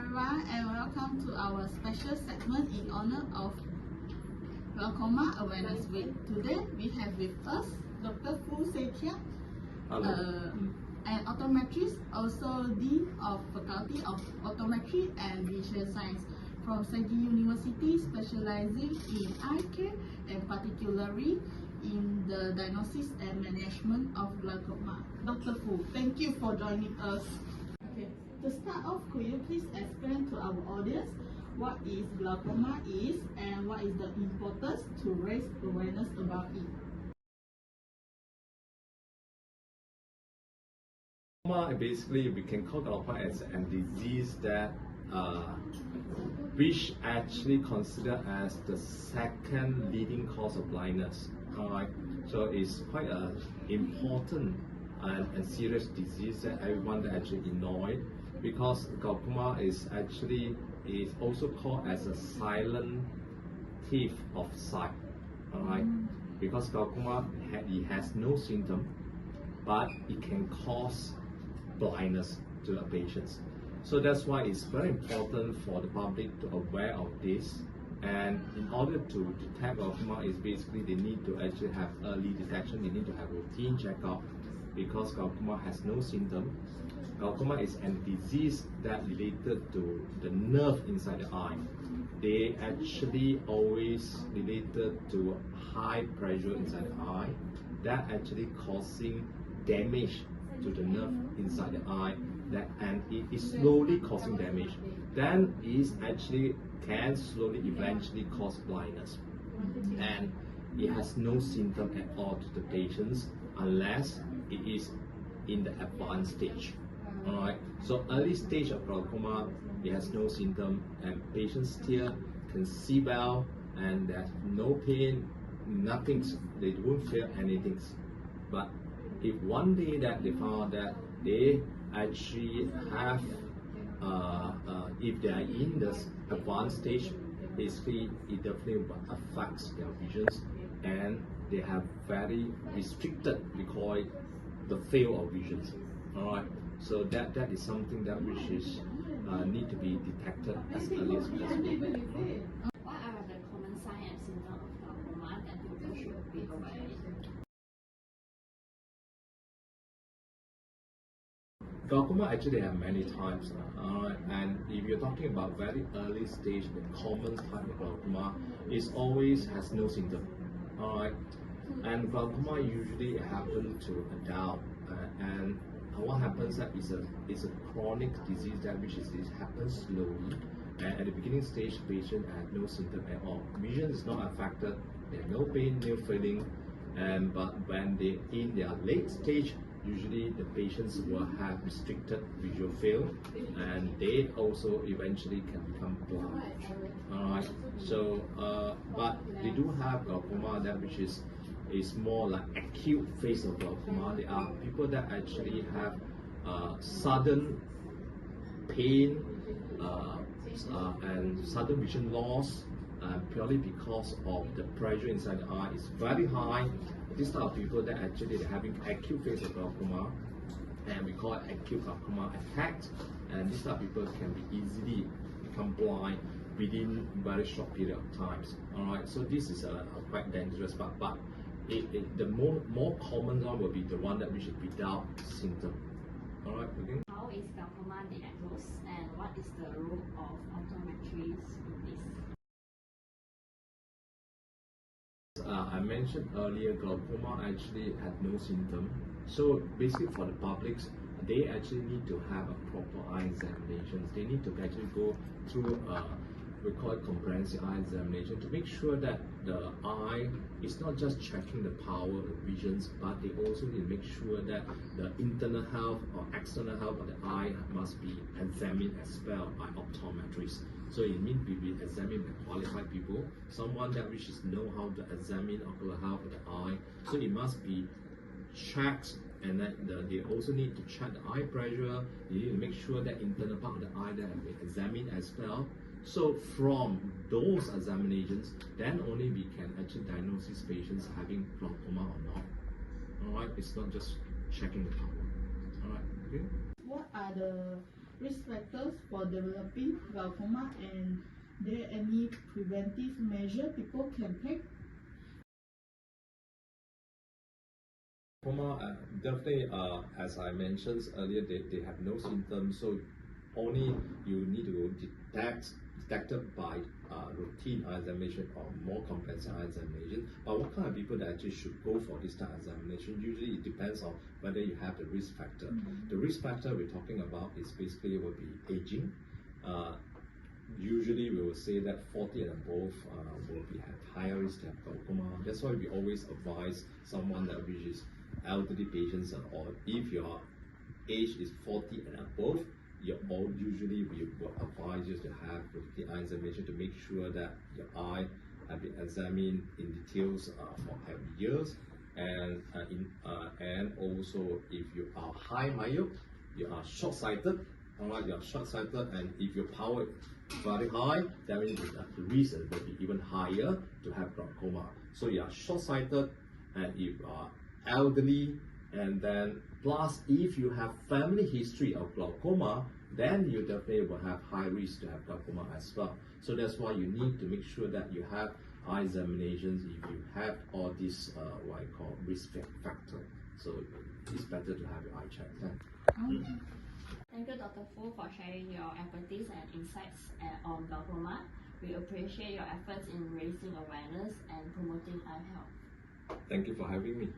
everyone, and welcome to our special segment in honor of Glaucoma Awareness Week. Today we have with us Dr. Kiang, an optometrist, also Dean of Faculty of Optometry and Visual Science from Segi University, specializing in eye care and particularly in the diagnosis and management of glaucoma. Dr. Fu, thank you for joining us. Okay, to start off, could you please explain to our audience what is glaucoma is and what is the importance to raise awareness about it? Glaucoma, basically, we can call glaucoma as a disease that which actually considered as the second leading cause of blindness. Alright, so it's quite an important and serious disease that everyone that actually ignore it, because glaucoma is also called as a silent thief of sight. Alright, because glaucoma it has no symptom, but it can cause blindness to the patients. So that's why it's very important for the public to aware of this. And in order to detect glaucoma, is basically they need to actually have early detection. They need to have routine checkup, because glaucoma has no symptom. Glaucoma is a disease that related to the nerve inside the eye. They actually always related to high pressure inside the eye, that actually causing damage to the nerve inside the eye, and it is slowly causing damage. Then it actually can slowly eventually cause blindness, and it has no symptom at all to the patients unless it is in the advanced stage. Alright, so early stage of glaucoma, it has no symptom and patients still can see well and there's no pain, nothing, they don't feel anything. But if one day that they found that they actually have if they are in this advanced stage, basically it definitely affects their visions, and they have very restricted, we call it the field of visions. Alright, so that is something that which is need to be detected as early as possible. What are the common signs and symptoms of glaucoma that people should be aware of? Glaucoma actually have many types, and if you're talking about very early stage, the common type of glaucoma is always has no symptom. Alright, and glaucoma usually happens to adult, and what happens that is a chronic disease that which happens slowly, and at the beginning stage, patient had no symptom at all. Vision is not affected, they have no pain, no feeling, but when they in their late stage, usually the patients will have restricted visual field, and they also eventually can become blind. Alright, so but they do have glaucoma that which is more like acute phase of glaucoma. There are people that actually have sudden pain and sudden vision loss, purely because of the pressure inside the eye is very high. These type of people that actually they're having acute phase of glaucoma, and we call it acute glaucoma attack. And these type of people can be easily become blind within very short period of times. Alright, so this is quite dangerous, but the more common one will be the one that which is without symptom. Alright, okay. How is glaucoma diagnosed, and what is the role of optometrists in this? I mentioned earlier, glaucoma actually had no symptom. So basically for the publics, they actually need to have a proper eye examinations. They need to actually go through we call it comprehensive eye examination, to make sure that the eye is not just checking the power of visions, but they also need to make sure that the internal health or external health of the eye must be examined as well by optometrists. So it means we will examine by qualified people, someone that wishes know how to examine ocular health of the eye. So it must be checked, and then they also need to check the eye pressure. They need to make sure that internal part of the eye that have been examined as well. So from those examinations, then only we can actually diagnose these patients having glaucoma or not. Alright, it's not just checking the power. Alright, okay. What are the risk factors for developing glaucoma, and there any preventive measure people can take? Glaucoma, definitely, as I mentioned earlier, they have no symptoms, so only you need to detected by routine eye examination or more complex eye examination. But what kind of people that actually should go for this type of examination? Usually it depends on whether you have the risk factor. The risk factor we're talking about is basically will be aging. Usually we will say that 40 and above will have higher risk to have glaucoma. That's why we always advise someone that which is elderly patients, or if your age is 40 and above, usually we will advise you to have the eye examination to make sure that your eye have been examined in details for every years, and also if you are high myope, you are short-sighted. Alright, you are short-sighted, and if your power is very high, that means the risk will be even higher to have glaucoma. So you are short-sighted, and if you are elderly, and then plus if you have family history of glaucoma, then you definitely will have high risk to have glaucoma as well. So that's why you need to make sure that you have eye examinations if you have all these what I call risk factor. So it's better to have your eye checked. Thank you, Dr. Fu, for sharing your expertise and insights on glaucoma. We appreciate your efforts in raising awareness and promoting eye health. Thank you for having me.